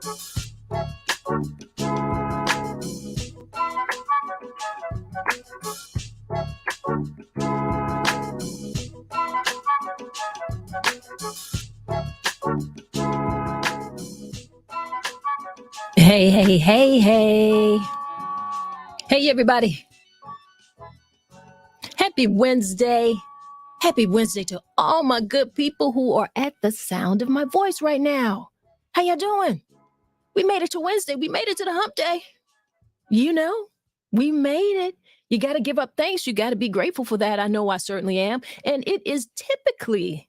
Hey, hey, hey, hey. Hey, everybody. Happy Wednesday. Happy Wednesday to all my good people who are at the sound of my voice right now. How y'all doing? We made it to Wednesday. We made it to the hump day. You know, we made it. You got to give up thanks. You got to be grateful for that. I know I certainly am. And it is typically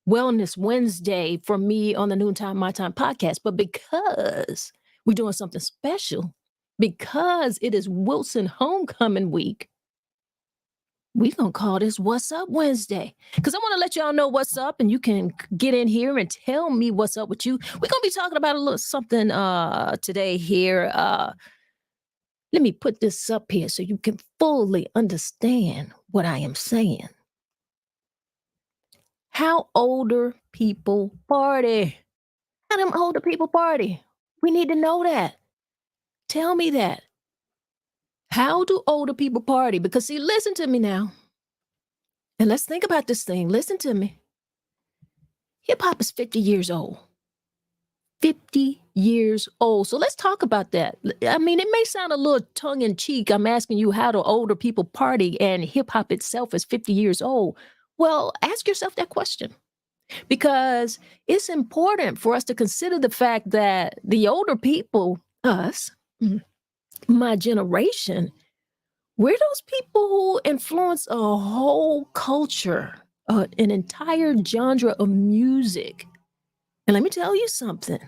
Wellness Wednesday for me on the Noontime My Time podcast. But because we're doing something special, because it is Wilson Homecoming Week, we're going to call this What's Up Wednesday. Because I want to let y'all know what's up, and you can get in here and tell me what's up with you. We're going to be talking about a little something today here. Let me put this up here so you can fully understand what I am saying. How older people party. How them older people party. We need to know that. Tell me that. How do older people party? Because see, listen to me now. And let's think about this thing. Listen to me. Hip hop is 50 years old. 50 years old. So let's talk about that. I mean, it may sound a little tongue in cheek. I'm asking you how do older people party and hip hop itself is 50 years old. Well, ask yourself that question. Because it's important for us to consider the fact that the older people, us, my generation, we're those people who influence a whole culture, an entire genre of music. And let me tell you something.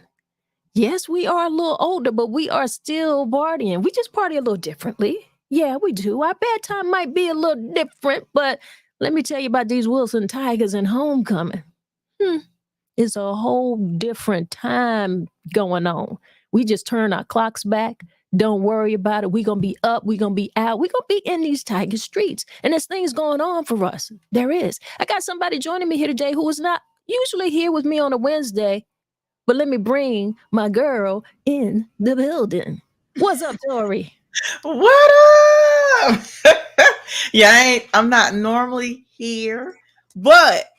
Yes, we are a little older, but we are still partying. We just party a little differently. Yeah, we do. Our bedtime might be a little different, but let me tell you about these Wilson Tigers and Homecoming. It's a whole different time going on. We just turn our clocks back. Don't worry about it. We're going to be up. We're going to be out. We're going to be in these Tiger streets. And there's things going on for us. There is. I got somebody joining me here today who is not usually here with me on a Wednesday, but let me bring my girl in the building. What's up, Tori? What up? Yeah, I'm not normally here, but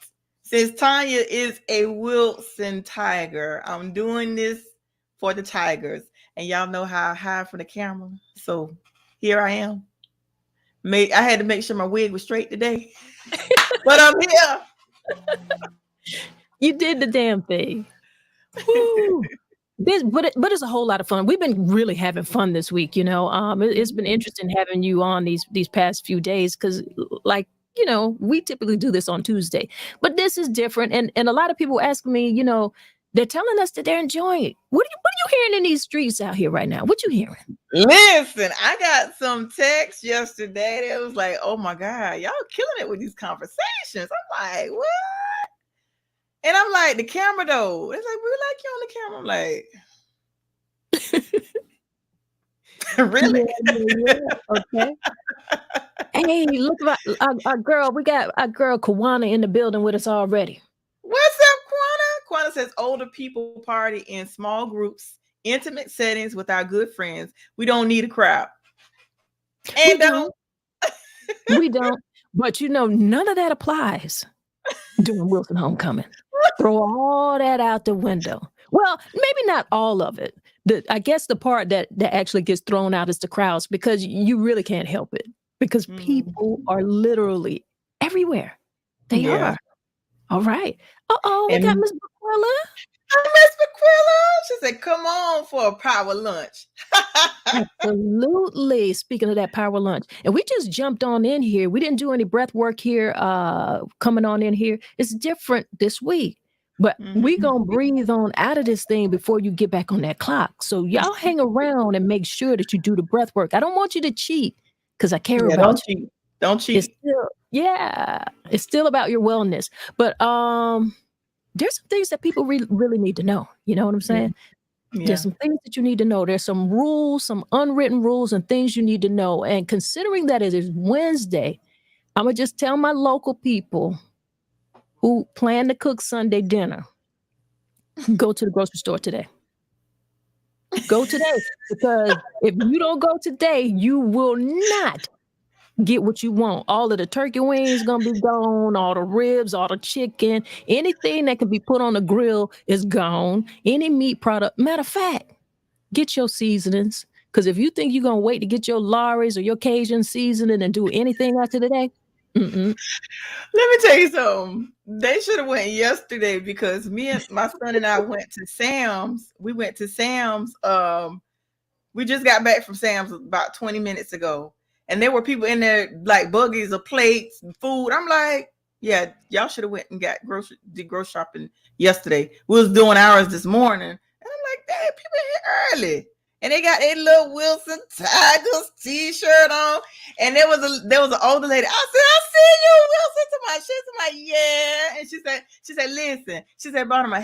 since Tonya is a Wilson Tiger, I'm doing this for the Tigers. And y'all know how I hide from the camera. So here I am. I had to make sure my wig was straight today. But I'm here. You did the damn thing. Woo. But it's a whole lot of fun. We've been really having fun this week, you know. It's been interesting having you on these past few days because, like, you know, we typically do this on Tuesday, but this is different. And a lot of people ask me, you know, they're telling us that they're enjoying it. What are you hearing in these streets out here right now? What you hearing? Listen, I got some text yesterday that was like, "Oh my God, y'all killing it with these conversations." I'm like, "What?" And I'm like, "The camera though." It's like, "We like you on the camera." I'm like, "Really?" Yeah. Okay. Hey, look at our girl. We got our girl Kawana in the building with us already. What's up, Quana? Quana says older people party in small groups, intimate settings with our good friends. We don't need a crowd. And We don't. But you know, none of that applies during Wilson Homecoming. Throw all that out the window. Well, maybe not all of it. I guess the part that actually gets thrown out is the crowds because you really can't help it because people are literally everywhere. They are. All right. We got Miss Baquilla. Miss Baquilla. She said, "Come on for a power lunch." Absolutely. Speaking of that power lunch. And we just jumped on in here. We didn't do any breath work here, coming on in here. It's different this week. But we going to breathe on out of this thing before you get back on that clock. So y'all hang around and make sure that you do the breath work. I don't want you to cheat because I care about you. Don't cheat. It's still about your wellness. But there's some things that people really need to know. You know what I'm saying? Yeah. There's some things that you need to know. There's some rules, some unwritten rules and things you need to know. And considering that it is Wednesday, I'm going to just tell my local people who plan to cook Sunday dinner, go to the grocery store today. Go today, because if you don't go today, you will not get what you want. All of the turkey wings gonna be gone, all the ribs, all the chicken, anything that can be put on the grill is gone. Any meat product. Matter of fact, get your seasonings. Because if you think you're gonna wait to get your Lawry's or your Cajun seasoning and do anything after today, Let me tell you something. They should have went yesterday because me and my son and I went to Sam's. We went to Sam's. We just got back from Sam's about 20 minutes ago. And there were people in there like buggies of plates and food. I'm like, yeah, y'all should have went and got grocery shopping yesterday. We was doing ours this morning. And I'm like, damn, people here early. And they got a little Wilson Tigers t-shirt on. And there was an older lady. I said, I see you, Wilson. She's like, yeah. And she said, listen. She said, but I'm I'm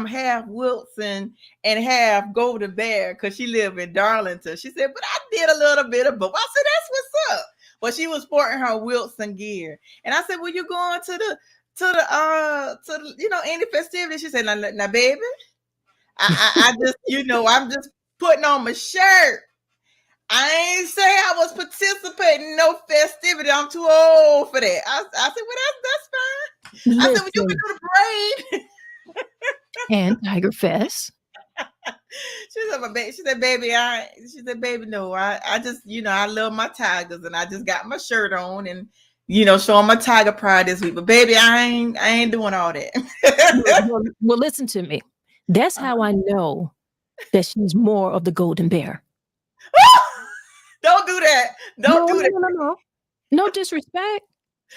half Wilson and half Golden Bear because she lived in Darlington. She said, but I did a little bit of both. I said, that's what's up. But she was sporting her Wilson gear. And I said, well, you going to the any festivity? She said, now baby, I just, I'm just putting on my shirt. I ain't say I was participating in no festivity. I'm too old for that. I said, well, that's fine. I said, well, you can do the parade. And Tiger Fest. She said, baby, no, I just, I love my Tigers and I just got my shirt on and, showing my Tiger pride this week. But baby, I ain't doing all that. Well, listen to me. That's how I know that she's more of the Golden Bear. Don't do that. Don't do that. No disrespect.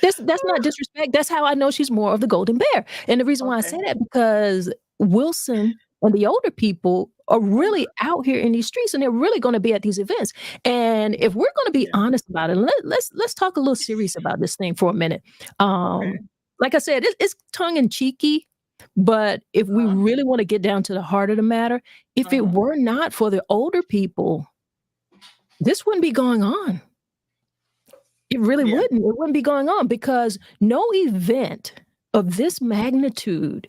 That's not disrespect. That's how I know she's more of the Golden Bear. And the reason why I say that, because Wilson and the older people are really out here in these streets and they're really going to be at these events. And if we're going to be honest about it, let's talk a little serious about this thing for a minute. Like I said, it's tongue in cheeky. But if we really want to get down to the heart of the matter, if it were not for the older people, this wouldn't be going on. It really wouldn't. It wouldn't be going on because no event of this magnitude,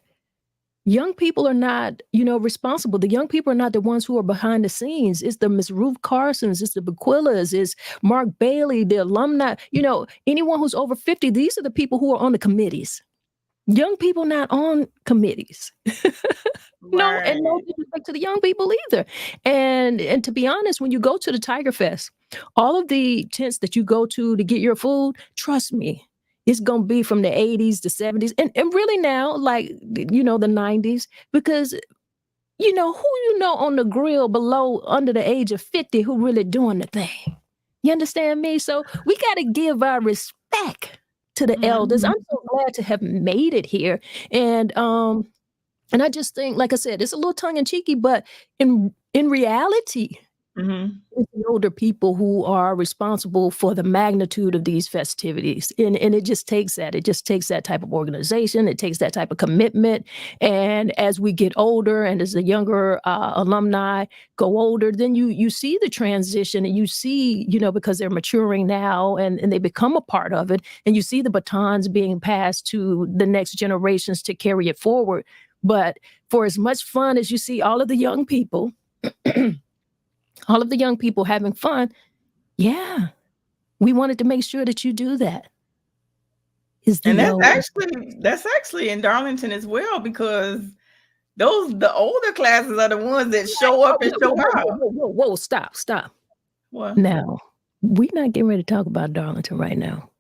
young people are not, responsible. The young people are not the ones who are behind the scenes. It's the Miss Ruth Carsons, it's the Bequillas, it's Mark Bailey, the alumni, anyone who's over 50. These are the people who are on the committees. Young people not on committees. And no disrespect to the young people either. And to be honest, when you go to the Tiger Fest, all of the tents that you go to get your food, trust me, it's going to be from the 80s, the 70s, and really now, like, the 90s, because, who on the grill under the age of 50 who really doing the thing. You understand me? So we got to give our respect to the elders. I'm so glad to have made it here. And I just think, like I said, it's a little tongue in cheeky, but in reality, it's the older people who are responsible for the magnitude of these festivities. And it just takes that. It just takes that type of organization. It takes that type of commitment. And as we get older and as the younger alumni go older, then you see the transition and you see, because they're maturing now and they become a part of it. And you see the batons being passed to the next generations to carry it forward. But for as much fun as you see all of the young people, having fun, we wanted to make sure that you do that. And that's actually in Darlington as well, because the older classes are the ones that show up and show out. Whoa, stop. What? Now, we're not getting ready to talk about Darlington right now.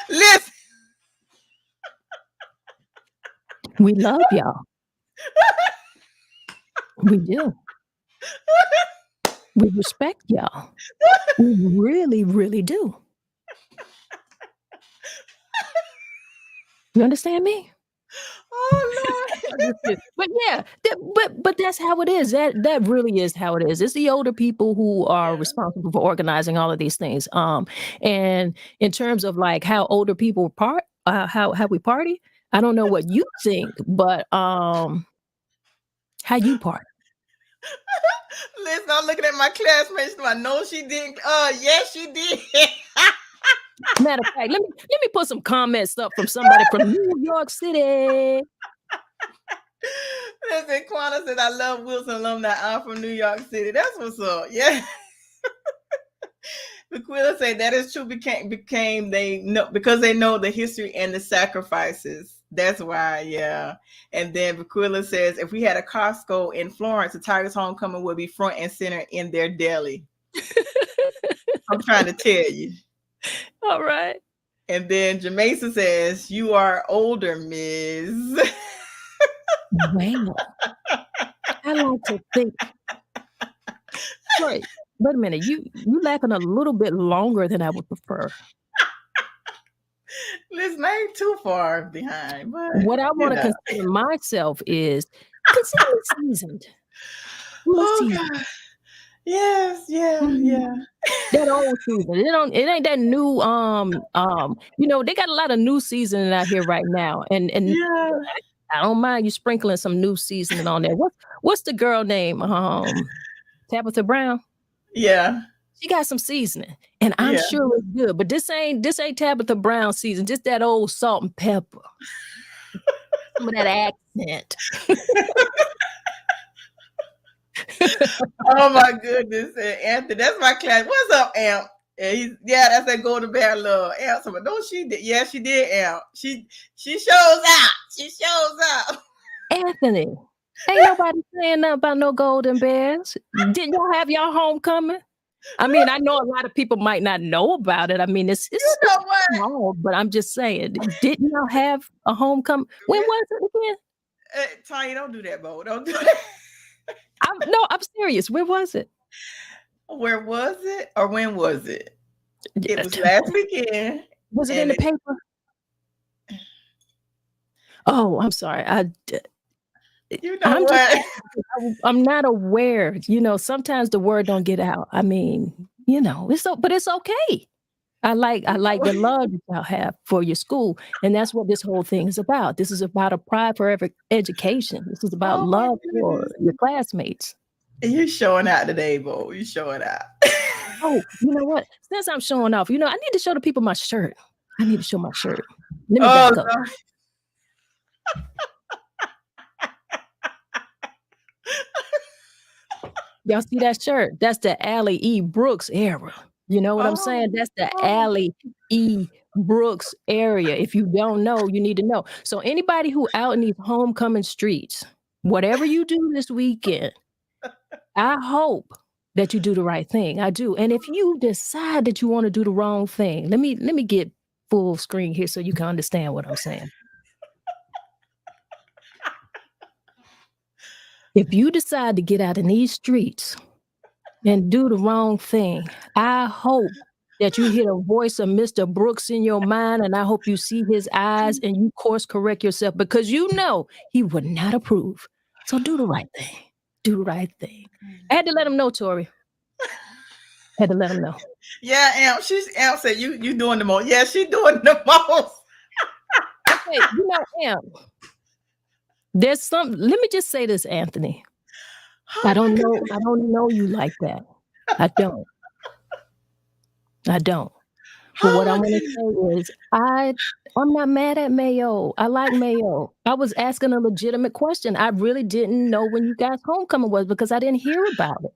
Listen. We love y'all. We do. We respect y'all. We really, really do. You understand me? Oh Lord. But that's how it is. That really is how it is. It's the older people who are responsible for organizing all of these things. And in terms of like how older people how we party, I don't know what you think, but how you party. Listen, I'm looking at my classmates. I know she didn't. Yes, she did. Matter of fact, let me put some comments up from somebody from New York City. Listen, Quana said, I love Wilson alumni. I'm from New York City. That's what's up. Yeah. Aquila said that is true. Became they know because they know the history and the sacrifices. That's why, yeah. And then Aquila says, if we had a Costco in Florence, the Tigers homecoming would be front and center in their deli. I'm trying to tell you. All right. And then Jamaica says, you are older, Ms. Wow. I like to think. Wait a minute. You laughing a little bit longer than I would prefer. Listen, I ain't too far behind. But, what I want to consider myself is consider me seasoned. God. Yes, yeah, yeah. That old season. It ain't that new they got a lot of new seasoning out here right now. And yeah. I don't mind you sprinkling some new seasoning on there. What's the girl name? Tabitha Brown? Yeah. She got some seasoning, and I'm sure it's good. But this ain't Tabitha Brown season. Just that old salt and pepper. Some of that accent. Oh my goodness, Anthony, that's my class. What's up, Amp? And that's that Golden Bear love. Amp, so, don't she? Yeah, she did, Amp. She shows out. She shows out. Anthony, ain't nobody saying nothing about no Golden Bears. Didn't y'all have y'all homecoming? I mean, I know a lot of people might not know about it. I mean, it's small, but I'm just saying, didn't y'all have a homecoming? When was it again? Tanya, don't do that, Bo. Don't do that. I'm serious. Where was it? Where was it? Or when was it? It was last weekend. Was it in the paper? Oh, I'm sorry. I'm not aware. Sometimes the word don't get out. I mean, but it's okay. I like the love that y'all have for your school, and that's what this whole thing is about. This is about a pride for education. This is about love for your classmates. You're showing out today, Bo. You're showing out. Oh, you know what? Since I'm showing off, I need to show the people my shirt. I need to show my shirt. Let me back up. Y'all see that shirt? That's the Allie E. Brooks era. You know what I'm saying? That's the Allie E. Brooks area. If you don't know, you need to know. So anybody who out in these homecoming streets, whatever you do this weekend, I hope that you do the right thing. I do. And if you decide that you want to do the wrong thing, let me get full screen here so you can understand what I'm saying. If you decide to get out in these streets and do the wrong thing, I hope that you hear the voice of Mr. Brooks in your mind, and I hope you see his eyes and you course correct yourself, because he would not approve. So do the right thing. Do the right thing. I had to let him know, Tori. Had to let him know. Yeah, Amp said you doing the most. Yeah, she's doing the most. Okay, Amp. There's some. Let me just say this, Anthony. I don't know you like that. I don't. But what I'm going to say is, I'm not mad at Mayo. I like Mayo. I was asking a legitimate question. I really didn't know when you guys' homecoming was, because I didn't hear about it.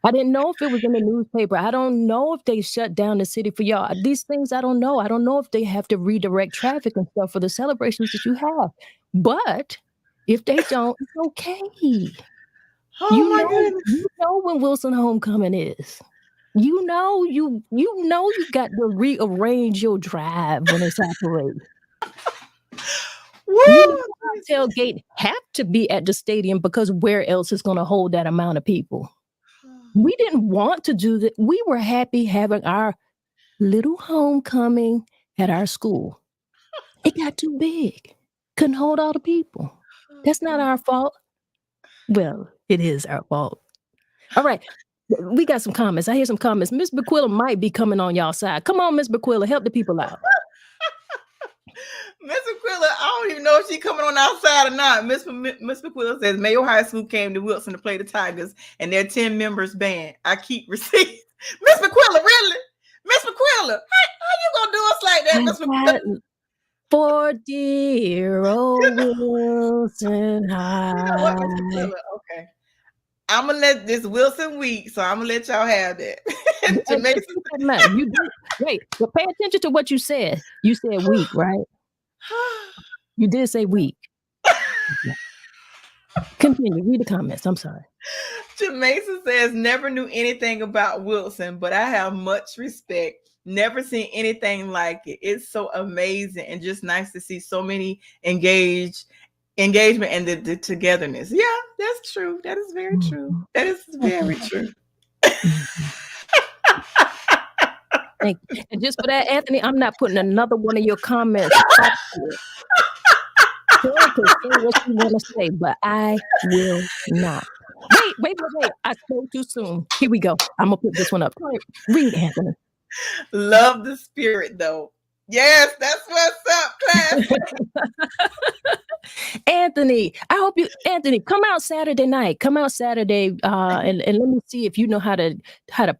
I didn't know if it was in the newspaper. I don't know if they shut down the city for y'all. These things I don't know. I don't know if they have to redirect traffic and stuff for the celebrations that you have. But if they don't, it's okay. You know when Wilson homecoming is. You got to rearrange your drive when it's operating. Tailgate have to be at the stadium, because where else is going to hold that amount of people? We didn't want to do that. We were happy having our little homecoming at our school. It got too big. Couldn't hold all the people. That's not our fault. Well, it is our fault. All right. We got some comments. I hear some comments. Miss Bequilla might be coming on y'all side. Come on, Miss Bequilla, help the people out. Miss Bequilla, I don't even know if she's coming on our side or not. Miss Bequilla says Mayo High School came to Wilson to play the Tigers, and their 10 members band. I keep receipts. Miss Bequilla, really? Miss Bequilla, how you gonna do us like that, Miss Bequilla? for dear old Wilson You know what, Mr. High. Tiller? Okay. I'm gonna let this Wilson week, so I'm gonna let y'all have that. And Jamaica. keep in mind, you do wait, but pay attention to what you said. You said weak, right? You did say weak. Continue. Read the comments. I'm sorry. Jamaica says, never knew anything about Wilson, but I have much respect. Never seen anything like it. It's so amazing and just nice to see so many engagement and the togetherness. Yeah, that's true. That is very true. That is very true. Thank you. And just for that, Anthony, I'm not putting another one of your comments up here. Sarah can say what you want to say, but I will not. Wait. I spoke too soon. Here we go. I'm going to put this one up. Read, Anthony. Love the spirit, though. Yes, that's what's up, class. Anthony, Anthony, come out Saturday night. Come out Saturday, and let me see if you know how to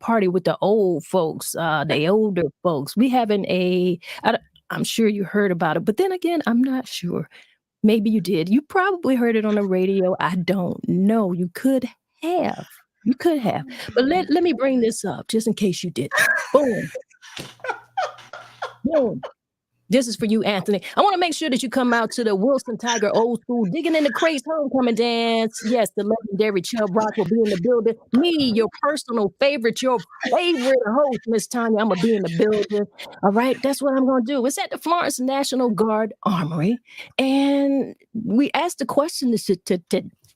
party with the old folks, the older folks. We having I'm sure you heard about it, but then again, I'm not sure. Maybe you did. You probably heard it on the radio. I don't know. You could have. But let me bring this up just in case you did. Boom. Boom. This is for you, Anthony. I want to make sure that you come out to the Wilson Tiger Old School Digging in the Crates Homecoming Dance. Yes, the legendary Chubb Rock will be in the building. Me, your personal favorite, your favorite host, Miss Tonya, I'm going to be in the building. All right, that's what I'm going to do. It's at the Florence National Guard Armory. And we asked the question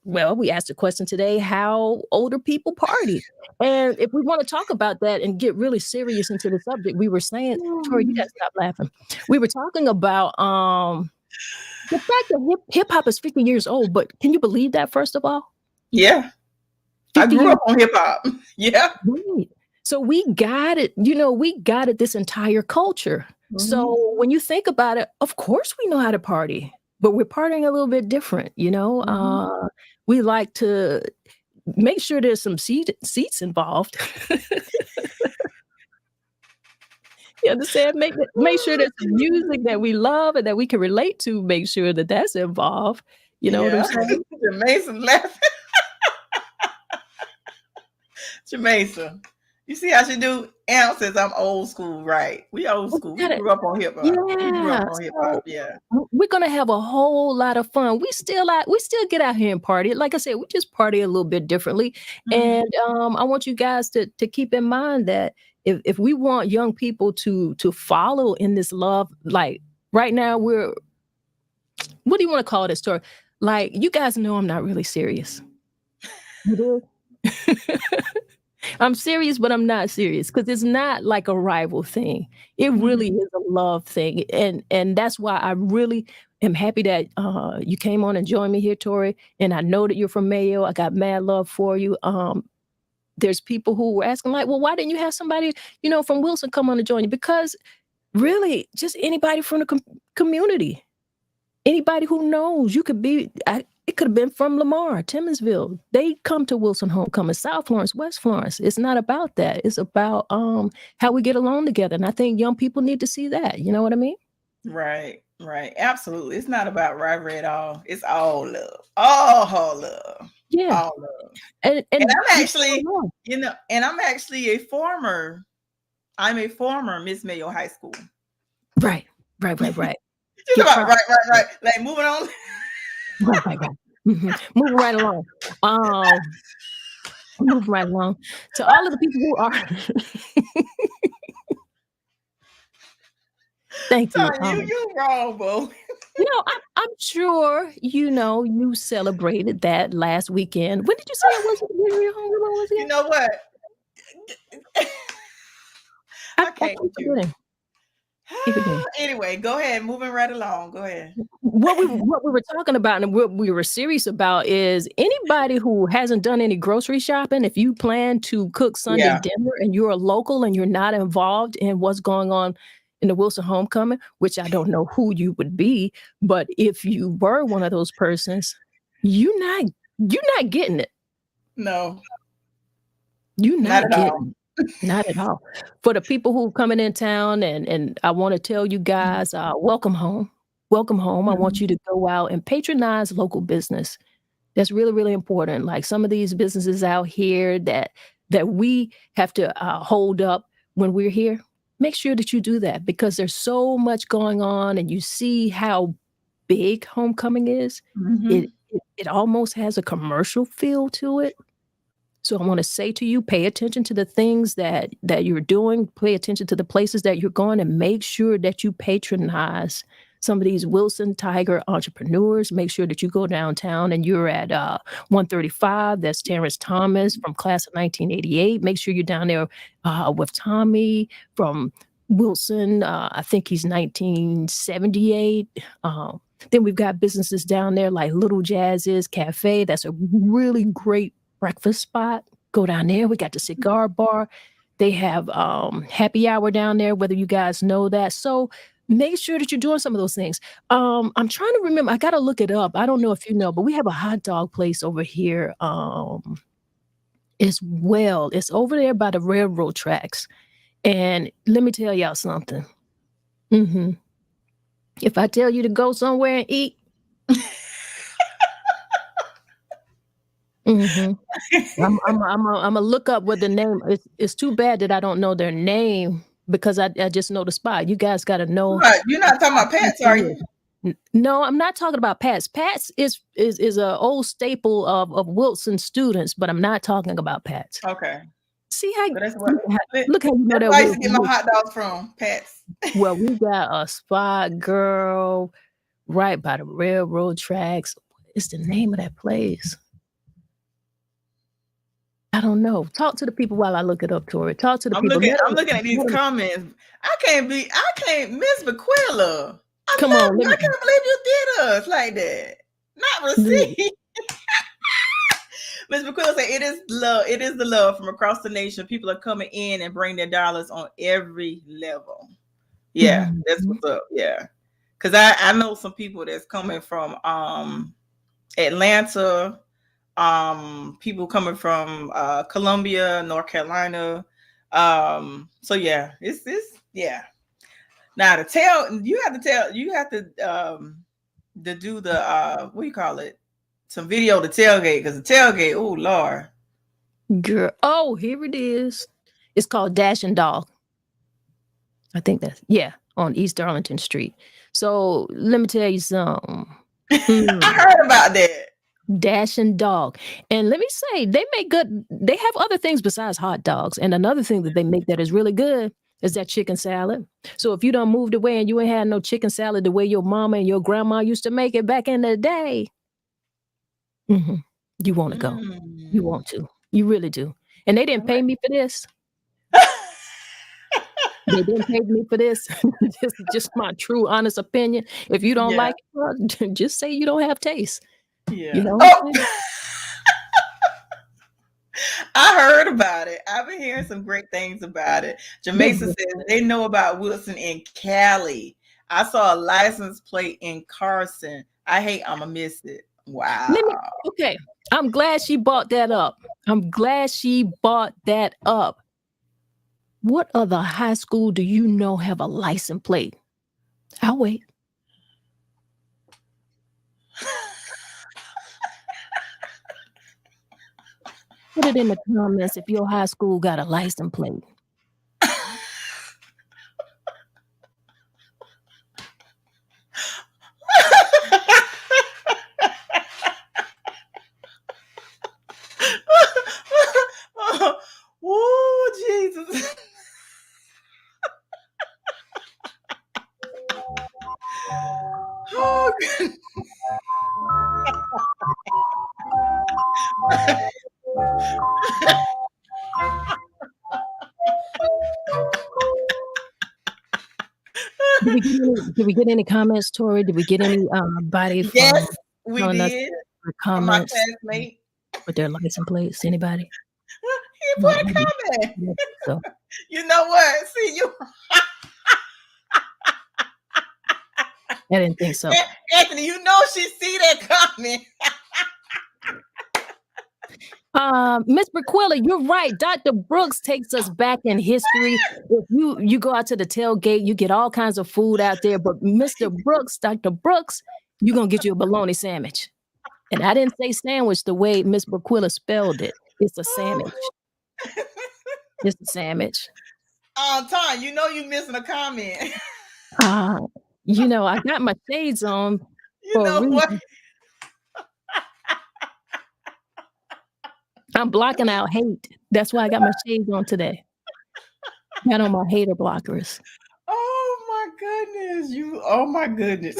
we asked a question today, how older people party. And if we want to talk about that and get really serious into the subject, we were saying, Tori, you got to stop laughing. We were talking about the fact that hip hop is 50 years old, but can you believe that, first of all? Yeah. I grew up on hip hop. Yeah. Right. So we got it, this entire culture. Mm-hmm. So when you think about it, of course we know how to party, but we're partying a little bit different, Mm-hmm. We like to make sure there's some seats involved. You understand? Make sure there's some music that we love and that we can relate to. Make sure that that's involved. You know what I'm saying? Jamaica laughing. Jamaica, you see how she do? Amp says I'm old school, right? We old school. We grew up on hip hop. Yeah. We're gonna have a whole lot of fun. We still get out here and party. Like I said, we just party a little bit differently. Mm-hmm. And I want you guys to keep in mind that if we want young people to follow in this love, like right now what do you want to call this, story? Like, you guys know I'm not really serious. You do? I'm serious, but I'm not serious because it's not like a rival thing. It really is a love thing. And that's why I really am happy that you came on and joined me here, Tori. And I know that you're from Mayo. I got mad love for you. There's people who were asking, like, well, why didn't you have somebody, from Wilson come on and join you? Because really, just anybody from the community, anybody who knows, you could be... It could have been from Lamar, Timmonsville. They come to Wilson Homecoming, South Florence, West Florence. It's not about that. It's about how we get along together. And I think young people need to see that. You know what I mean? Right. Absolutely. It's not about rivalry at all. It's all love. All love. Yeah. All love. And I'm actually, I'm actually a former Miss Mayo High School. Right. Just about right. Like, moving on. Right. Mm-hmm. Moving right along. Move right along. To all of the people who are... Thank you. You wrong, bro. I'm sure you celebrated that last weekend. When did you say it was? When was it? You know what? I can't do it. Anyway, go ahead. Moving right along. Go ahead. What we were talking about and what we were serious about is anybody who hasn't done any grocery shopping, if you plan to cook Sunday dinner and you're a local and you're not involved in what's going on in the Wilson Homecoming, which I don't know who you would be, but if you were one of those persons, you're not getting it. No. You're not getting it. Not at all. For the people who are coming in town, and I want to tell you guys, welcome home. welcome home. I want you to go out and patronize local business. That's really, really important. Like some of these businesses out here that we have to hold up when we're here. Make sure that you do that because there's so much going on, and you see how big homecoming is. Mhm. It almost has a commercial feel to it. So I want to say to you, pay attention to the things that you're doing, pay attention to the places that you're going, and make sure that you patronize some of these Wilson Tiger entrepreneurs. Make sure that you go downtown and you're at 135. That's Terrence Thomas from class of 1988. Make sure you're down there with Tommy from Wilson. I think he's 1978. Then we've got businesses down there like Little Jazz's Cafe. That's a really great breakfast spot. Go down there. We got the cigar bar. They have happy hour down there, whether you guys know that. So make sure that you're doing some of those things. I'm trying to remember. I got to look it up. I don't know if you know, but we have a hot dog place over here as well. It's over there by the railroad tracks. And let me tell y'all something. Mm-hmm. If I tell you to go somewhere and eat, mm-hmm. I'm gonna look up what the name is. It's too bad that I don't know their name because I just know the spot. You guys got to know. Right. You're not talking about Pets, are you? No, I'm not talking about Pat's. Pat's is an old staple of Wilson students, but I'm not talking about Pat's. Okay. See how So that's what. look how you know That's that where I used to get my hot dogs from, Pets. Well, we got a spot, girl, right by the railroad tracks. What's the name of that place? I don't know. Talk to the people while I look it up, Tori. Talk to the people. I'm looking at these comments. I can't Miss Bequilla. Come on, I can't believe you did us like that. Not receipt. Ms. McQuill said, "It is love. It is the love from across the nation. People are coming in and bring their dollars on every level." Yeah, that's what's up. Yeah, because I know some people that's coming from Atlanta, people coming from Columbia, North Carolina. So yeah, it's yeah. Now you have to do the what do you call it? Some video to tailgate, because the tailgate, oh Lord. Girl, oh, here it is. It's called Dash and Dog. I think that's on East Arlington Street. So let me tell you something. I heard about that. Dash and Dog. And let me say, they have other things besides hot dogs. And another thing that they make that is really good is that chicken salad. So if you done moved away and you ain't had no chicken salad the way your mama and your grandma used to make it back in the day, you want to go. You want to. You really do. And they didn't pay me for this. They didn't pay me for this. This is just my true, honest opinion. If you don't like it, just say you don't have taste. Yeah. You know? I heard about it. I've been hearing some great things about it. Jamaica says they know about Wilson in Cali. I saw a license plate in Carson. I'm gonna miss it. Wow. Okay. I'm glad she brought that up. What other high school do you know have a license plate? I'll wait. Put it in the comments if your high school got a license plate. Oh, Jesus. Oh, Did we get any comments, Tori? Did we get any body from yes, we did. Comments from my classmate with their license plates? Anybody? He put a comment. So. You know what? See you. I didn't think so. Anthony, you know she see that comment. Miss Briquilla, you're right. Dr. Brooks takes us back in history. If you go out to the tailgate, you get all kinds of food out there. But Mr. Brooks, Dr. Brooks, you're gonna get you a bologna sandwich. And I didn't say sandwich the way Miss Briquilla spelled it. It's a sandwich. It's a sandwich. Tanya, you know you missing a comment. I got my shades on You for a know reason. what? I'm blocking out hate. That's why I got my shades on today. Got on my hater blockers. Oh my goodness. Oh my goodness.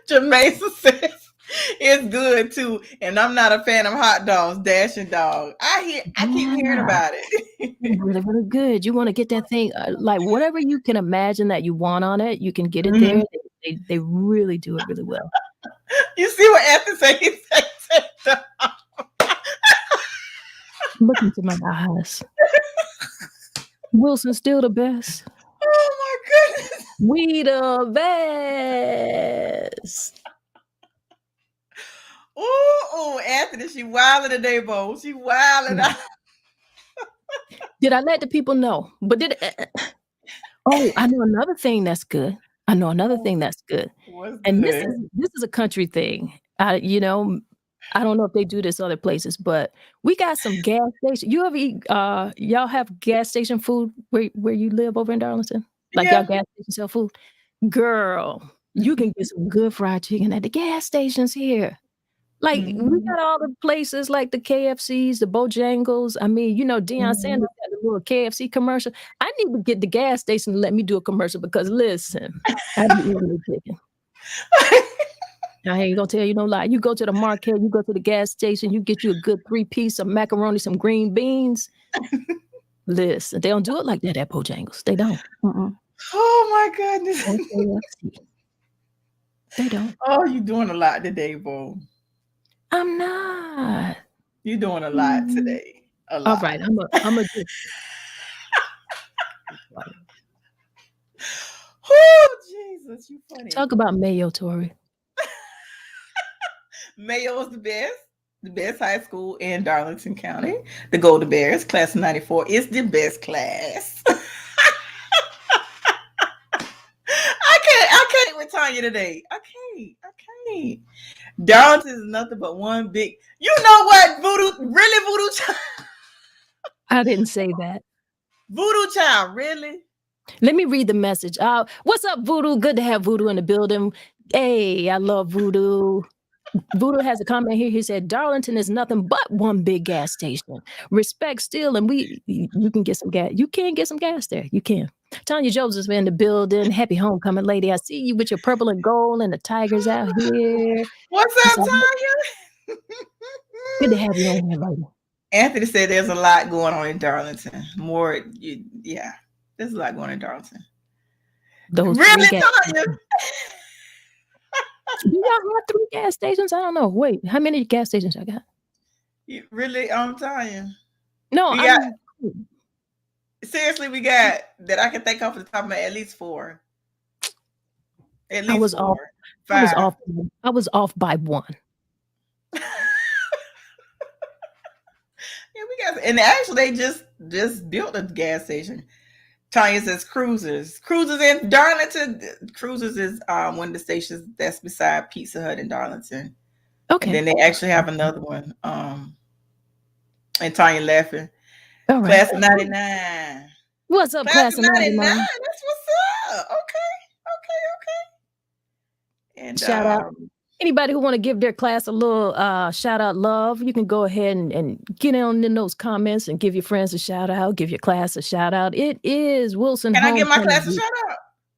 Jamaica says it's good too. And I'm not a fan of hot dogs, dashing dog. I keep hearing about it. Really, really good. You want to get that thing, like whatever you can imagine that you want on it, you can get it there. They really do it really well. You see what Anthony said? He said Look into my eyes. Wilson's still the best. Oh my goodness. We the best. Ooh, Anthony, she wilding today, Bo. She wilding out. Did I let the people know? But I know another thing that's good. What's And good? this is a country thing. I don't know if they do this other places, but we got some gas station. You ever eat? Y'all have gas station food where you live over in Darlington? Like y'all gas station sell food? Girl, you can get some good fried chicken at the gas stations here. Like we got all the places like the KFCs, the Bojangles. I mean, Deion Sanders got a little KFC commercial. I need to get the gas station to let me do a commercial because listen, I be eating the chicken. I ain't gonna tell you no lie. You go to the market, you go to the gas station, you get you a good 3-piece of macaroni, some green beans. Listen, they don't do it like that at Bojangles. They don't. Oh my goodness. They don't. Oh, you're doing a lot today, Bo. I'm not. You're doing a lot today. A lot. All right, I'm a just. Oh, Jesus, you funny. Talk about Mayo, Tori. Mayo is the best high school in Darlington County. The Golden Bears, class of 94, is the best class. I can't with Tanya today. I can't. Darlington is nothing but one big. You know what, Voodoo Child? I didn't say that. Voodoo Child, really? Let me read the message. What's up, Voodoo? Good to have Voodoo in the building. Hey, I love Voodoo. Voodoo has a comment here. He said, Darlington is nothing but one big gas station. Respect still, and you can get some gas. You can get some gas there. You can. Tanya Joseph's in the building. Happy homecoming, lady. I see you with your purple and gold and the tigers out here. What's up, Tanya? Good to have you on here, lady. Anthony said there's a lot going on in Darlington. There's a lot going on in Darlington. Really, Tanya? Do y'all have 3 gas stations? I don't know. Wait, how many gas stations I got? You really, Tanya? No, seriously, we got that I can think off the top of my head, at least 4. At least 4. 5. I was off by 1. Yeah, we got, and actually they just built a gas station. Tanya says Cruisers in Darlington. Cruisers is one of the stations that's beside Pizza Hut in Darlington. Okay. And then they actually have another one. And Tanya laughing. All right. Class of 99. What's up, class of 99? That's what's up. Okay. And shout out. Anybody who want to give their class a little shout out love, you can go ahead and get on in those comments and give your friends a shout out, give your class a shout out. It is Wilson. Can I give my class a shout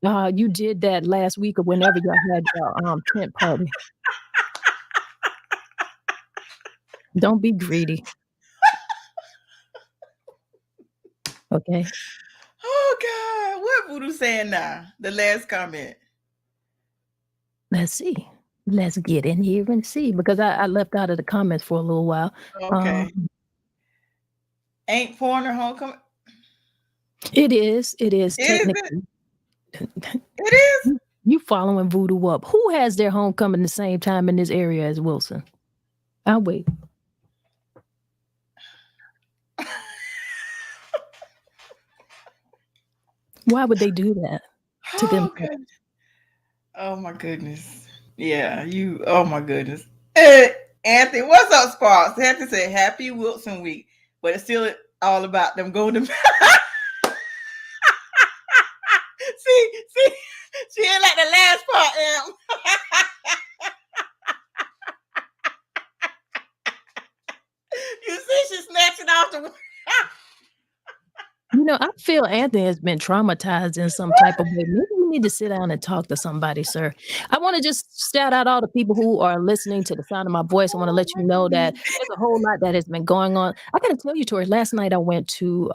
out? You did that last week or whenever y'all had your tent party. Don't be greedy. Okay. Oh God, what Voodoo saying now? The last comment. Let's see. Let's get in here and see, because I left out of the comments for a little while. Okay. Ain't Pointer homecoming? It is. Technically. It is. You following Voodoo up. Who has their homecoming the same time in this area as Wilson? I'll wait. Why would they do that to Oh, themselves? good. Oh my goodness. Yeah, you. Oh my goodness. Anthony, what's up, Sparks? They have to say Happy Wilson Week, but it's still all about them golden. see, see, she ain't like the last part, Em. You see, she's snatching off the. You know, I feel Anthony has been traumatized in some type of way. Maybe we need to sit down and talk to somebody, sir. I want to just shout out all the people who are listening to the sound of my voice. I want to let you know that there's a whole lot that has been going on. I got to tell you, Tori, last night I went to,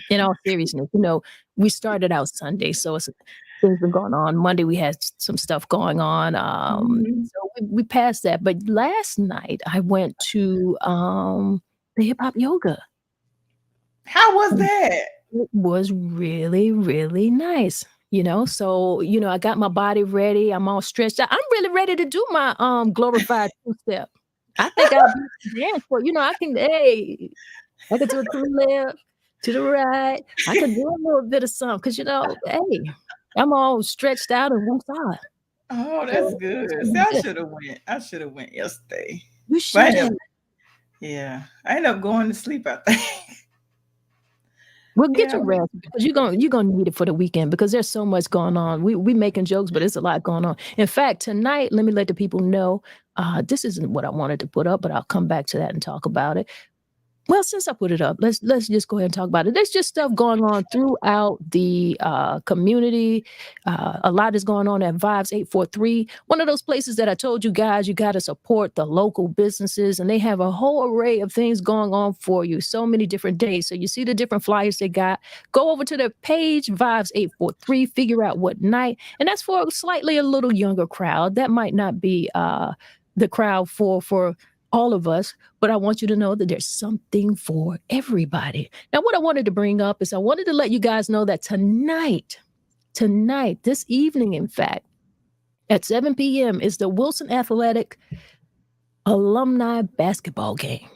in all seriousness, you know, we started out Sunday, so things been going on. Monday we had some stuff going on. So we passed that. But last night I went to the hip hop yoga. How was that? It was really, really nice. You know, so I got my body ready. I'm all stretched out. I'm really ready to do my glorified two-step. I think I'll be dance for I can do it to the left, to the right. I can do a little bit of something because hey, I'm all stretched out on one side. Oh, that's So good. it's gonna See, be good. I should have went yesterday. You But I should ended have. up, yeah, I ended up going to sleep. I think. Well, get Yeah. your rest because you're gonna need it for the weekend because there's so much going on. We making jokes, but there's a lot going on. In fact, tonight, let me let the people know. This isn't what I wanted to put up, but I'll come back to that and talk about it. Well, since I put it up, let's just go ahead and talk about it. There's just stuff going on throughout the community. A lot is going on at Vibes 843, one of those places that I told you guys you got to support the local businesses, and they have a whole array of things going on for you. So many different days. So you see the different flyers they got. Go over to their page, Vibes 843. Figure out what night, and that's for slightly a little younger crowd. That might not be the crowd for all of us, but I want you to know that there's something for everybody. Now, what I wanted to bring up is I wanted to let you guys know that tonight, this evening, in fact, at 7 p.m. is the Wilson Athletic alumni basketball game.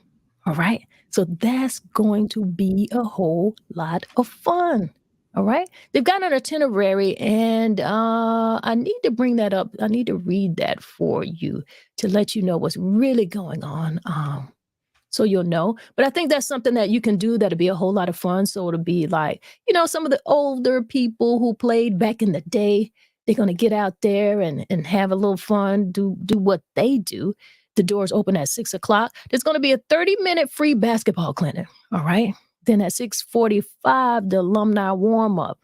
All right. So that's going to be a whole lot of fun. All right. They've got an itinerary, and I need to bring that up. I need to read that for you to let you know what's really going on. So you'll know. But I think that's something that you can do that'll be a whole lot of fun. So it'll be like, some of the older people who played back in the day, they're going to get out there and have a little fun, do what they do. The doors open at 6:00. There's going to be a 30-minute free basketball clinic. All right. Then at 6:45, the alumni warm up,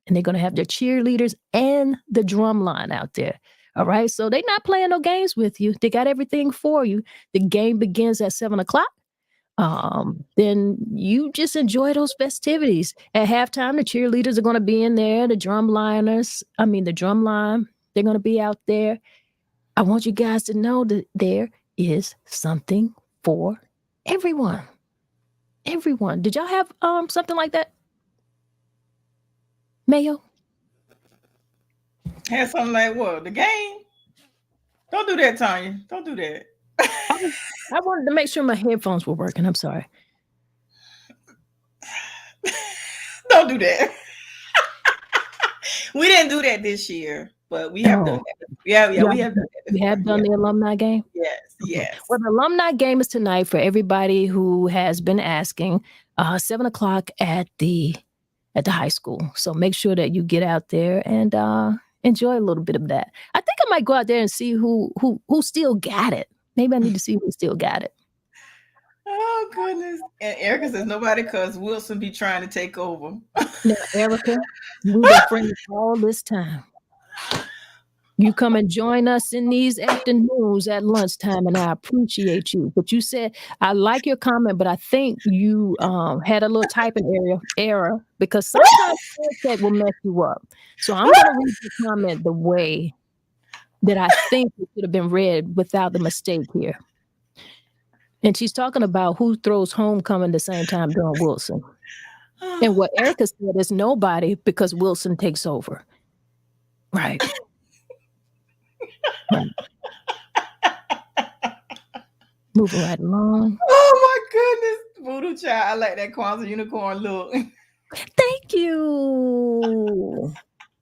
and they're going to have their cheerleaders and the drum line out there. All right. So they're not playing no games with you. They got everything for you. The game begins at 7:00. Then you just enjoy those festivities. At halftime, the cheerleaders are going to be in there. The drum line, they're going to be out there. I want you guys to know that there is something for everyone. Everyone. Did y'all have something like that? Mayo? Had something like what? The game? Don't do that, Tanya. Don't do that. I wanted to make sure my headphones were working. I'm sorry. Don't do that. We didn't do that this year, but we have done that. Yeah, we have done that. You have done the alumni game? Yes, Okay. yes. Well, the alumni game is tonight for everybody who has been asking. 7:00 at the high school. So make sure that you get out there and enjoy a little bit of that. I think I might go out there and see who still got it. Maybe I need to see who still got it. Oh goodness! And Erica says nobody, cause Wilson be trying to take over. Now, Erica, we've been friends all this time. You come and join us in these afternoons at lunchtime, and I appreciate you. But you said, I like your comment, but I think you had a little typing error because sometimes tech will mess you up. So I'm going to read the comment the way that I think it should have been read without the mistake here. And she's talking about who throws homecoming the same time during Wilson. And what Erica said is nobody, because Wilson takes over. Right. Moving right along. Oh my goodness, Voodoo Child! I like that Kwanzaa unicorn look. Thank you.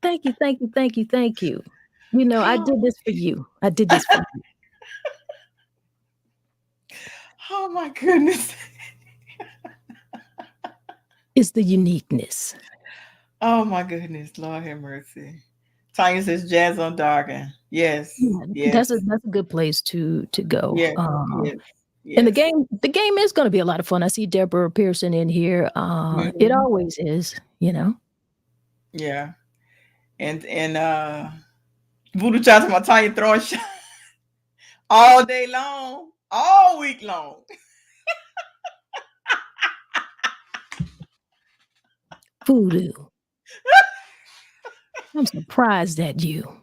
Thank you, thank you, thank you, thank you. You know, I did this for you. I did this for you. Oh my goodness. It's the uniqueness. Oh my goodness. Lord have mercy. Tanya says jazz on darken. Yes. Yeah, Yes. that's a good place to go. Yes. Yes. And Yes. the game is going to be a lot of fun. I see Deborah Pearson in here. It Mhm. always is, you know. Yeah. And Voodoo Child talking about Tanya throwing shots all day long, all week long. Voodoo. I'm surprised at you.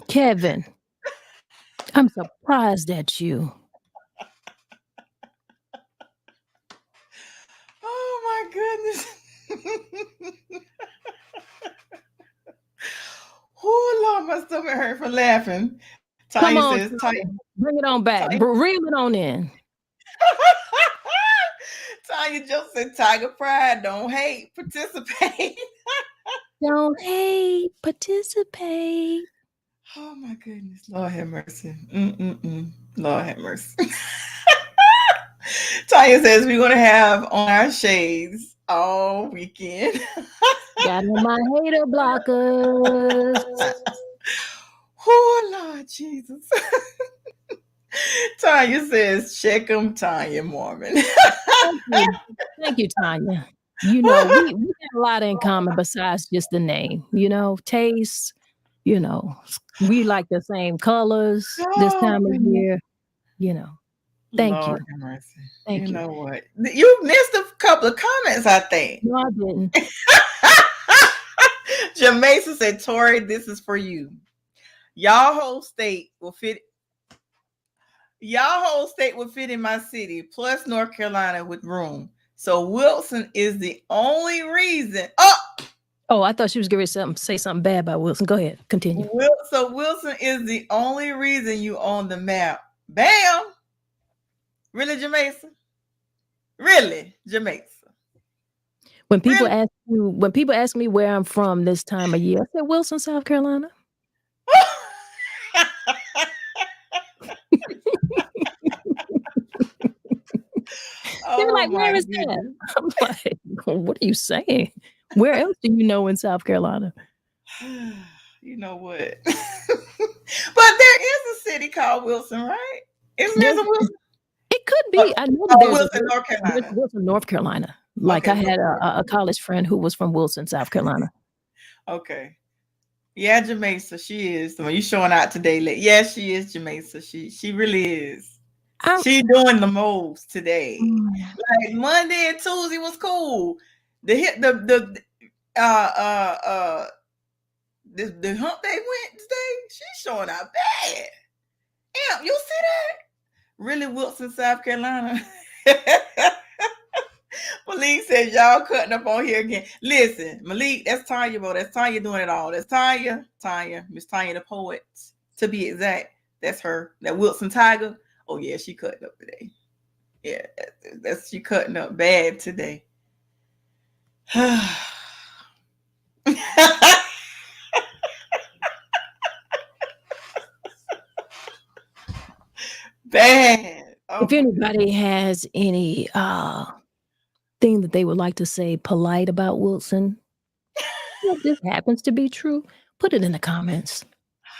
Kevin, I'm surprised at you. Oh my goodness. Oh Lord, my stomach hurt from laughing. Come Tanya on, says, Tanya. Bring it on back. Tanya, Reel it on in. Tanya just said, Tiger Pride, don't hate, participate. Don't hate, participate. Oh my goodness, Lord have mercy. Lord have mercy. Tanya says we're gonna have on our shades all weekend. Got on my hater blockers. Oh Lord Jesus. Tanya says, check them, Tanya Mormon. Thank you, Tanya. You know, we got a lot in common besides just the name. You know, taste. You know, we like the same colors this Oh, time of goodness. year. You know, thank Lord you. have mercy. Thank You you. know what? You missed a couple of comments, I think. No, I didn't. Jamaica said, Tori, this is for you. Y'all whole state will fit. Y'all whole state will fit in my city, plus North Carolina with room. So Wilson is the only reason. Oh, I thought she was going to say something bad about Wilson. Go ahead. Continue. So Wilson is the only reason you on the map. Bam. Really, Jamaica? Really, Jamaica? When people ask me where I'm from this time of year, I say Wilson, South Carolina. They're like, where is that? I'm like, what are you saying? Where else do you know in South Carolina? You know what? But there is a city called Wilson, right? Isn't there some Wilson? It could be. I know that there's Wilson, North Carolina. Wilson, North Carolina. Like I had a college friend who was from Wilson, South Carolina. Okay. Yeah, Jamaica, she is. When you showing out today, yeah, she is Jamaica. She really is. She doing the most today. Like Monday and Tuesday was cool. The hump day Wednesday, she's showing out bad. Damn, you see that? Really, Wilson, South Carolina. Malik says y'all cutting up on here again. Listen, Malik, that's Tanya, bro. That's Tanya doing it all. That's Tanya, Miss Tanya the poet, to be exact. That's her. That Wilson Tiger. Oh yeah, she cutting up today. Yeah, that's she cutting up bad today. Bad. If anybody has any thing that they would like to say polite about Wilson, if this happens to be true, put it in the comments.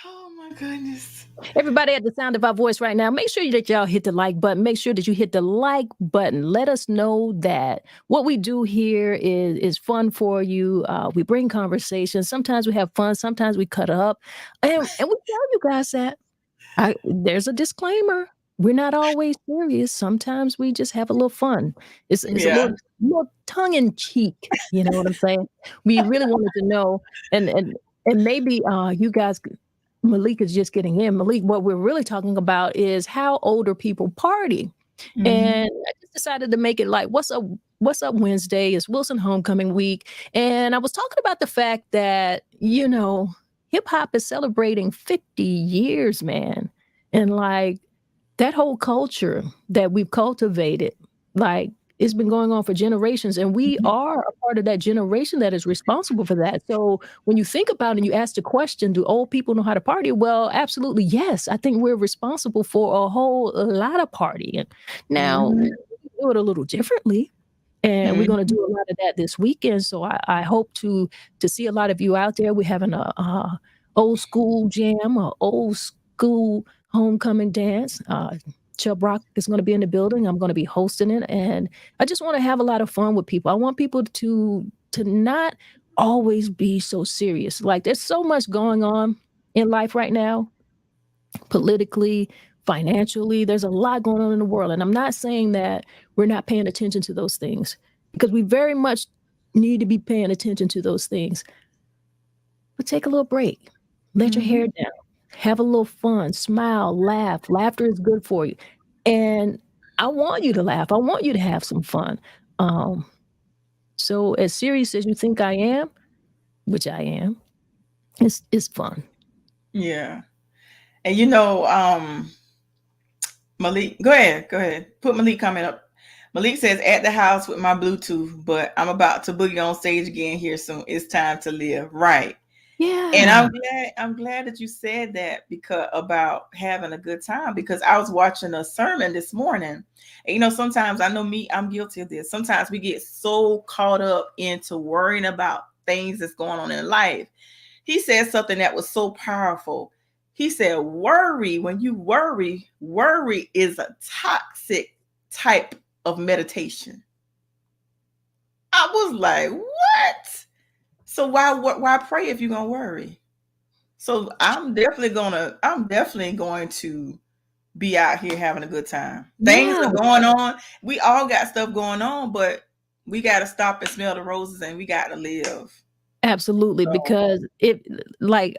Oh my goodness. Everybody at the sound of our voice right now, make sure that y'all hit the like button. Make sure that you hit the like button. Let us know that what we do here is fun for you. We bring conversations. Sometimes we have fun. Sometimes we cut up. And we tell you guys that there's a disclaimer. We're not always serious. Sometimes we just have a little fun. It's a little tongue in cheek. You know what I'm saying? We really wanted to know, and maybe you guys, Malik is just getting in. Malik, what we're really talking about is how older people party. Mm-hmm. And I just decided to make it like, what's up Wednesday? It's Wilson homecoming week. And I was talking about the fact that, you know, hip hop is celebrating 50 years, man. And like that whole culture that we've cultivated, like it's been going on for generations, and we are a part of that generation that is responsible for that. So when you think about it and you ask the question, do old people know how to party? Well, absolutely, yes. I think we're responsible for a lot of partying. Now, we do it a little differently, and we're Mhm. going to do a lot of that this weekend. So I hope to see a lot of you out there. We're having a old school jam, a old school homecoming dance. Chubb Rock is going to be in the building. I'm going to be hosting it, and I just want to have a lot of fun with people. I want people to not always be so serious. Like there's so much going on in life right now, politically, financially. There's a lot going on in the world, and I'm not saying that we're not paying attention to those things, because we very much need to be paying attention to those things. But take a little break. Let your hair down. Have a little fun. Smile, laugh. Laughter is good for you. And I want you to laugh. I want you to have some fun. Um, so as serious as you think I am, which I am, it's fun. Yeah. And you know, Malik, go ahead. Put Malik comment up. Malik says, at the house with my Bluetooth, but I'm about to boogie on stage again here soon. It's time to live. Right. And Yeah. I'm glad that you said that, because about having a good time, because I was watching a sermon this morning. And you know, sometimes I know me, I'm guilty of this. Sometimes we get so caught up into worrying about things that's going on in life. He said something that was so powerful. He said, when you worry is a toxic type of meditation. I was like, what? So why pray if you're gonna worry? So I'm definitely going to be out here having a good time. Things Yeah. are going on. We all got stuff going on, but we got to stop and smell the roses, and we got to live. Absolutely. So, Because it, like,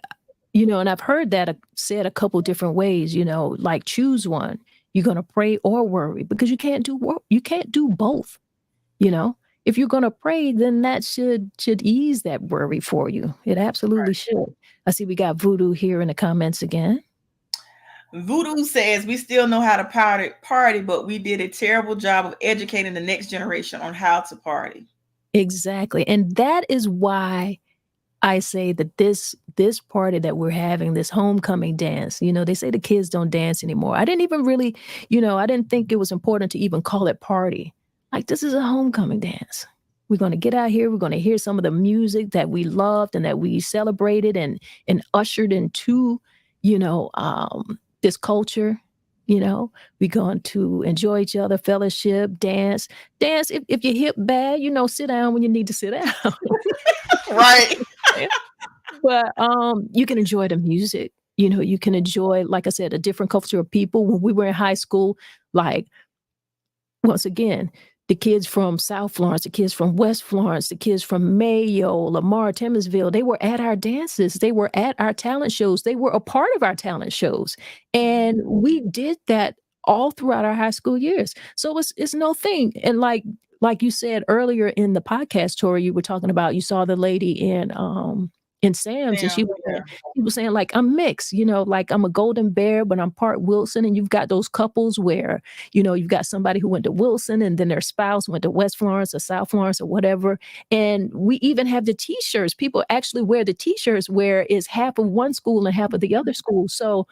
and I've heard that said a couple different ways, like choose one. You're going to pray or worry, because you can't do both. You know, if you're going to pray, then that should ease that worry for you. It absolutely should. I see we got Voodoo here in the comments again. Voodoo says we still know how to party, but we did a terrible job of educating the next generation on how to party. Exactly. And that is why I say that this party that we're having, this homecoming dance, they say the kids don't dance anymore. I didn't even really, I didn't think it was important to even call it party. Like, this is a homecoming dance. We're going to get out here. We're going to hear some of the music that we loved and that we celebrated and ushered into, this culture. We're going to enjoy each other, fellowship, dance. If you're hip bad, sit down when you need to sit down. Right. But you can enjoy the music. You can enjoy, like I said, a different culture of people. When we were in high school, like, once again, the kids from South Florence, the kids from West Florence, the kids from Mayo, Lamar, Timorsville, they were at our dances. They were at our talent shows. They were a part of our talent shows. And we did that all throughout our high school years. So it's no thing. And like you said earlier in the podcast, Tori, you were talking about, you saw the lady in Sam's, and she was saying, like, I'm mixed, like I'm a Golden Bear, but I'm part Wilson. And you've got those couples where, you've got somebody who went to Wilson and then their spouse went to West Florence or South Florence or whatever. And we even have the t-shirts. People actually wear the t-shirts where it's half of one school and half of the other school. So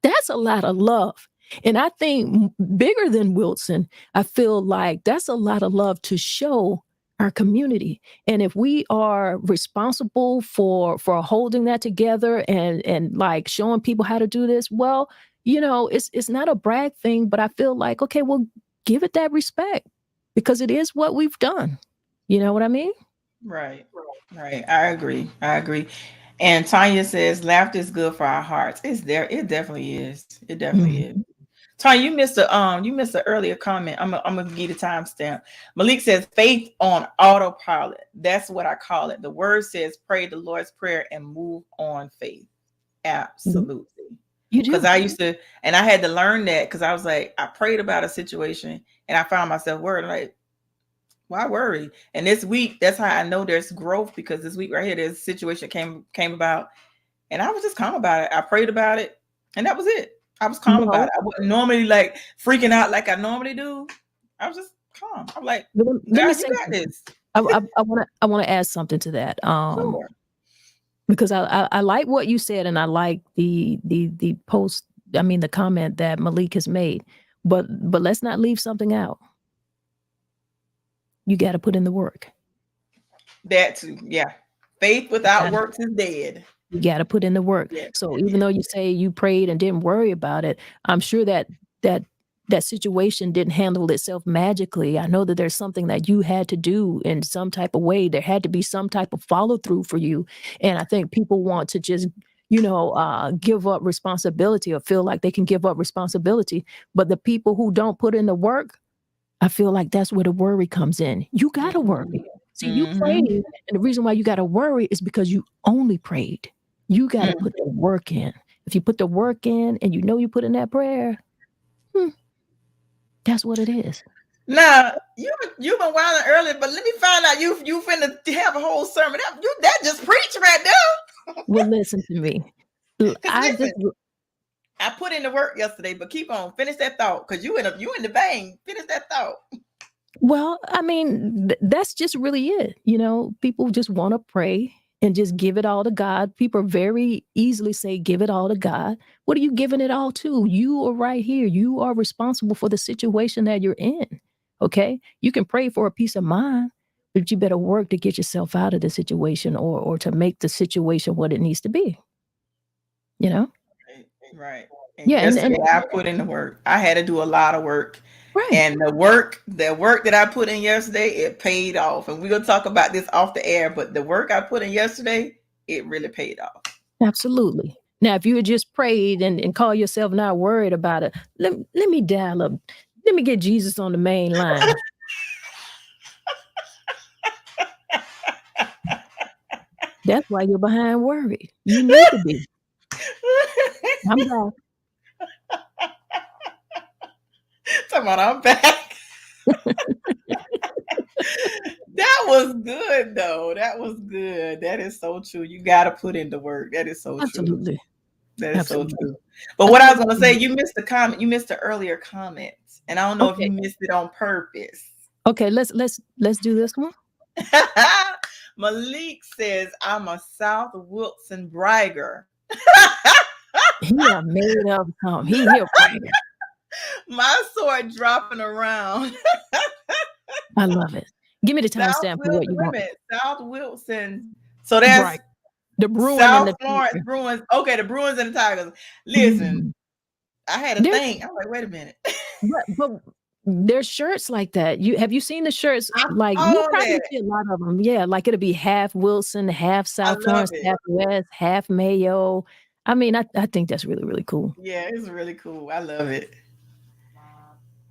that's a lot of love. And I think bigger than Wilson, I feel like that's a lot of love to show our community. And if we are responsible for holding that together and like showing people how to do this, well, it's not a brag thing, but I feel like, okay, well, give it that respect, because it is what we've done. You know what I mean? Right. I agree. And Tanya says laughter is good for our hearts. It's there. It definitely is. It definitely is. Mhm. Tanya, you missed an earlier comment. I'm gonna give you the timestamp. Malik says faith on autopilot. That's what I call it. The word says pray the Lord's Prayer and move on faith. Absolutely. You do. Because I used to, and I had to learn that, because I was like, I prayed about a situation and I found myself worried. Like, why worry? And this week, that's how I know there's growth, because this week right here, there's a situation came about, And I was just calm about it. I prayed about it, and that was it. I was calm about No, it. I wasn't normally like freaking out like I normally do. I was just calm. I'm like, but let me God, you say got something. this. I wanna add something to that. Sure. Because I like what you said, and I like the post. I mean, the comment that Malik has made. But let's not leave something out. You got to put in the work. That too. Yeah. Faith without works is dead. You got to put in the work. Yes, So yes, even yes. though you say you prayed and didn't worry about it, I'm sure that situation didn't handle itself magically. I know that there's something that you had to do in some type of way. There had to be some type of follow through for you. And I think people want to just, give up responsibility or feel like they can give up responsibility. But the people who don't put in the work, I feel like that's where the worry comes in. You got to worry. See, you prayed, Mm-hmm. and the reason why you got to worry is because you only prayed. You got to put the work in. If you put the work in and you put in that prayer, that's what it is. Now you've been wilding earlier, but let me find out you finna have a whole sermon. That just preached right there. Well, listen to me. Cause I listen, just I put in the work yesterday, but keep on, finish that thought, cause you in the vein. Finish that thought. Well, I mean, that's just really it. People just want to pray and just give it all to God. People very easily say, give it all to God. What are you giving it all to? You are right here. You are responsible for the situation that you're in. Okay. You can pray for a peace of mind, but you better work to get yourself out of the situation or to make the situation what it needs to be. You know? Right. And Yeah. And yesterday I put in the work. I had to do a lot of work. right. And the work that I put in yesterday, it paid off. And we're gonna talk about this off the air, but the work I put in yesterday, it really paid off. Absolutely. Now, if you had just prayed and call yourself not worried about it, let me dial up. Let me get Jesus on the main line. That's why you're behind worry. You need to be. I'm back. Talking about I'm back. That was good though. That was good. That is so true. You got to put in the work. That is so true. Absolutely. That is so Absolutely. true. But what I was going to say, you missed the comment. You missed the earlier comments, and I don't know if Okay. you missed it on purpose. Okay. Let's do this one. Malik says, "I'm a South Wilson bragger." He made up something. He a bragger. My sword dropping around. I love it. Give me the South timestamp for what Wilson, you wait a want. minute. South Wilson. So that's Right. The Bruin and South the Florence Tiger. Bruins. Okay, the Bruins and the Tigers. Listen, Mhm. I had to There's think. I'm like, wait a minute. but there's shirts like that. Have you seen the shirts? I Like you'll saw probably that. see a lot of them. Yeah, like it'll be half Wilson, half I South love Florence, it. half West, half Mayo. I mean, I think that's really, really cool. Yeah, it's really cool. I love it.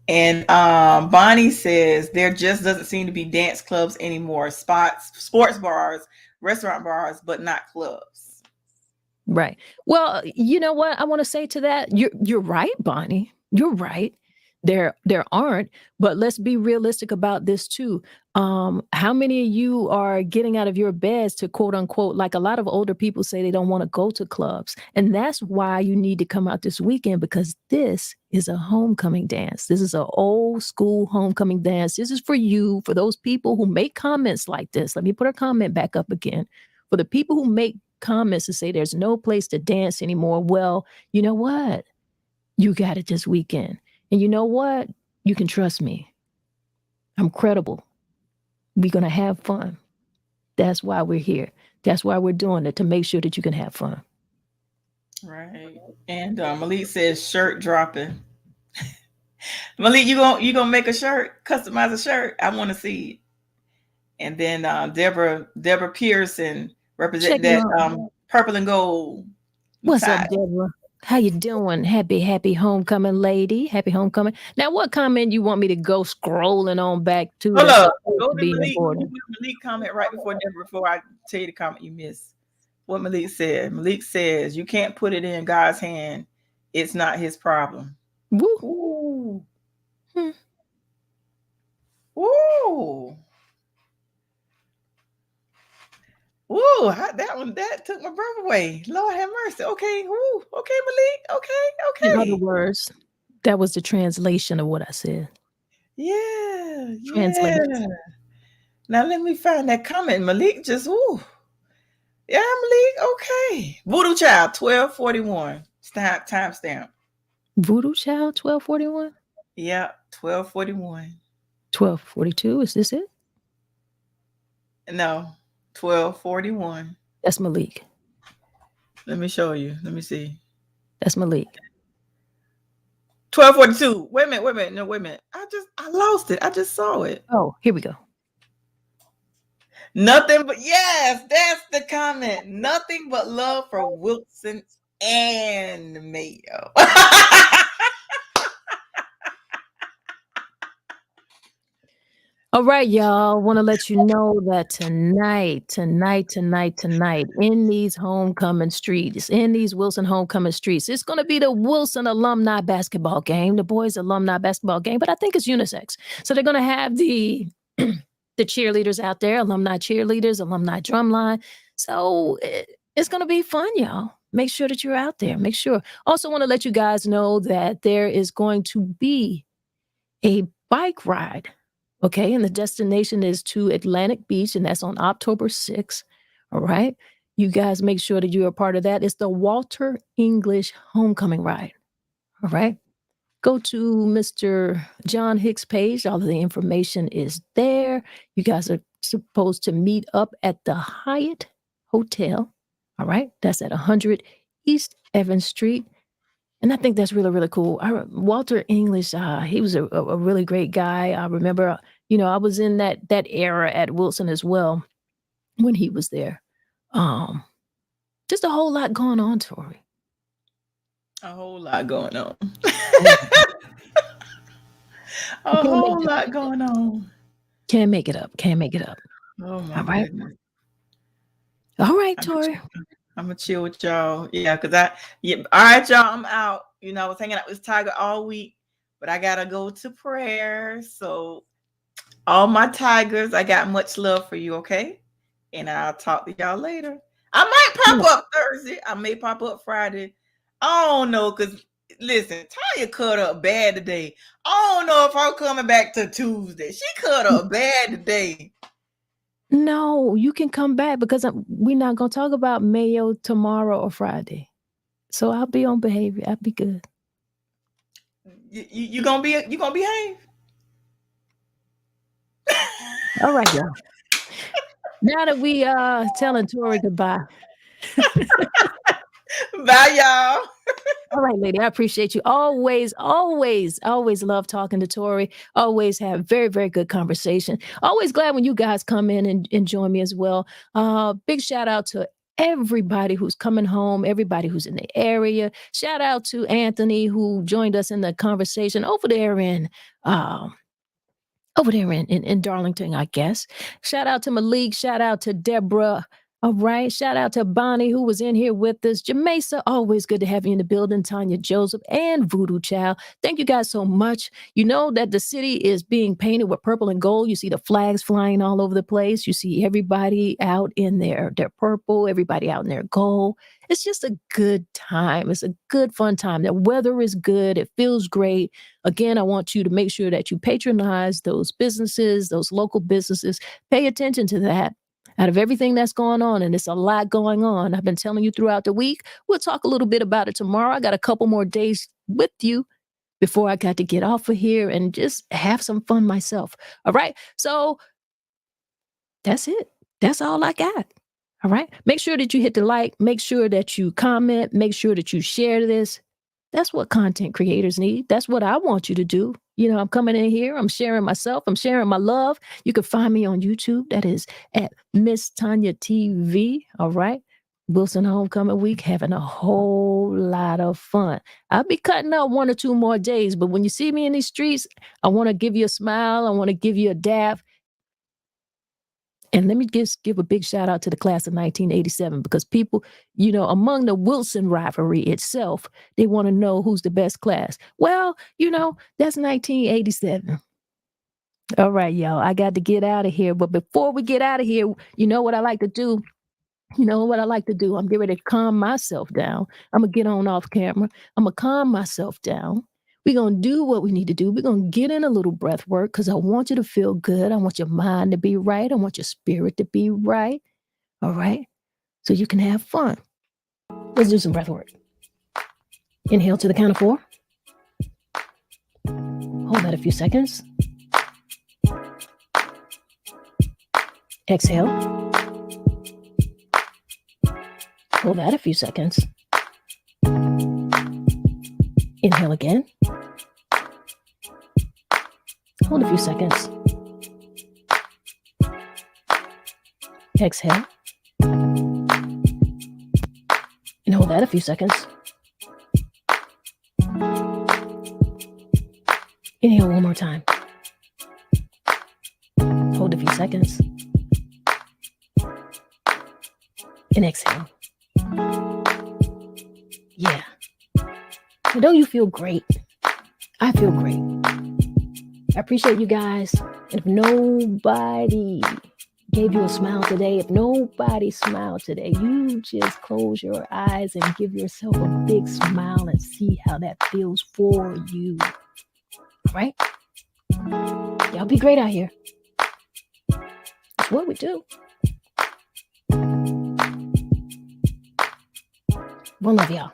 And Bonnie says there just doesn't seem to be dance clubs anymore. Sports bars, restaurant bars, but not clubs. Right. Well, you know what I want to say to that? You're right, Bonnie. You're right. There aren't, but let's be realistic about this too. How many of you are getting out of your beds to quote unquote, like a lot of older people say they don't want to go to clubs. And that's why you need to come out this weekend, because this is a homecoming dance. This is an old school homecoming dance. This is for you, for those people who make comments like this. Let me put a comment back up again. For the people who make comments to say there's no place to dance anymore. Well, you know what? You got it this weekend. And you know what? You can trust me. I'm credible. We're going to have fun. That's why we're here. That's why we're doing it, to make sure that you can have fun. Right. And Malik says shirt dropping. Malik, you gonna make a shirt, customize a shirt? I want to see it. And then Deborah Pearson representing Checking that on. purple and gold What's up, tie. Deborah? How you doing? Happy homecoming, lady. Happy homecoming. Now, what comment you want me to go scrolling on back to Hold that's up. supposed Go to to be Malik. important? Malik comment right before Deborah, before I tell you the comment you missed. What Malik said. Malik says you can't put it in God's hand. It's not his problem. Woo. Ooh. Hmm. Ooh. Ooh, Ooh, that took my breath away. Lord have mercy. Okay, woo. Okay, Malik. In other Okay. words, that was the translation of what I said. Yeah, Translation. yeah. Now let me find that comment. Malik just woo. Yeah, Malik. Okay. Voodoo Child 1241. Timestamp. Voodoo Child 1241? Yeah, 1241. 1242. Is this it? No, 1241. That's Malik. Let me show you. Let me see. That's Malik. 1242. Wait a minute. Wait a minute. No, wait a minute. I lost it. I just saw it. Oh, here we go. Nothing but yes, that's the comment. Nothing but love for Wilson and Mayo. All right, y'all. Want to let you know that tonight, in these homecoming streets, in these Wilson homecoming streets, it's going to be the Wilson alumni basketball game, the boys' alumni basketball game, but I think it's unisex. So they're going to have the cheerleaders out there, alumni cheerleaders, alumni drumline. So it's going to be fun, y'all. Make sure that you're out there. Make sure. Also want to let you guys know that there is going to be a bike ride. Okay, and the destination is to Atlantic Beach, and that's on October 6th. All right. You guys make sure that you're a part of that. It's the Walter English Homecoming Ride. All right. Go to Mr. John Hicks' page. All of the information is there. You guys are supposed to meet up at the Hyatt Hotel. All right. That's at 100 East Evans Street. And I think that's really, really cool. Walter English, he was a really great guy. I remember, I was in that era at Wilson as well when he was there. Just a whole lot going on, Tori. A whole lot going on. A Can't whole lot going on. Can't make it up. Oh my All right. goodness. All right, Tori. I'm gonna chill with y'all. Yeah, all right, y'all. I'm out. I was hanging out with Tiger all week, but I gotta go to prayer. So all my Tigers, I got much love for you, okay? And I'll talk to y'all later. I might pop up Thursday. I may pop up Friday. I don't know, because listen, Tanya cut up bad today. I don't know if I'm coming back to Tuesday. She cut up bad today. No, you can come back because we're not going to talk about Mayo tomorrow or Friday. So I'll be on behavior. I'll be good. You gonna behave? All right, y'all. Now that we telling Tori goodbye. Bye, y'all. All right, lady. I appreciate you. Always love talking to Tori. Always have very, very good conversation. Always glad when you guys come in and join me as well. Big shout out to everybody who's coming home, everybody who's in the area. Shout out to Anthony who joined us in the conversation over there in Darlington, I guess. Shout out to Malik. Shout out to Deborah. All right. Shout out to Bonnie, who was in here with us. Jamesa, always good to have you in the building. Tanya Joseph and Voodoo Child. Thank you guys so much. You know that the city is being painted with purple and gold. You see the flags flying all over the place. You see everybody out in their purple, everybody out in their gold. It's just a good time. It's a good, fun time. The weather is good. It feels great. Again, I want you to make sure that you patronize those businesses, those local businesses. Pay attention to that. Out of everything that's going on, and it's a lot going on, I've been telling you throughout the week. We'll talk a little bit about it tomorrow. I got a couple more days with you before I got to get off of here and just have some fun myself. All right. So that's it. That's all I got. All right. Make sure that you hit the like. Make sure that you comment. Make sure that you share this. That's what content creators need. That's what I want you to do. I'm coming in here. I'm sharing myself. I'm sharing my love. You can find me on YouTube. That is at MsTONYA TV. All right. Wilson Homecoming Week, having a whole lot of fun. I'll be cutting out 1 or 2 more days, but when you see me in these streets, I want to give you a smile. I want to give you a dab. And let me just give a big shout out to the class of 1987 because people, among the Wilson rivalry itself, they want to know who's the best class. Well, that's 1987. All right, y'all. I got to get out of here. But before we get out of here, you know what I like to do? You know what I like to do? I'm getting ready to calm myself down. I'm going to get on off camera. I'm going to calm myself down. We're going to do what we need to do. We're going to get in a little breath work because I want you to feel good. I want your mind to be right. I want your spirit to be right. All right? So you can have fun. Let's do some breath work. Inhale to the count of 4. Hold that a few seconds. Exhale. Hold that a few seconds. Inhale again. Hold a few seconds. Exhale. And hold that a few seconds. Inhale one more time. Hold a few seconds. And exhale. Yeah. And don't you feel great? I feel great. I appreciate you guys. And if nobody gave you a smile today, if nobody smiled today, you just close your eyes and give yourself a big smile and see how that feels for you. All right? Y'all be great out here. That's what we do. One love, y'all.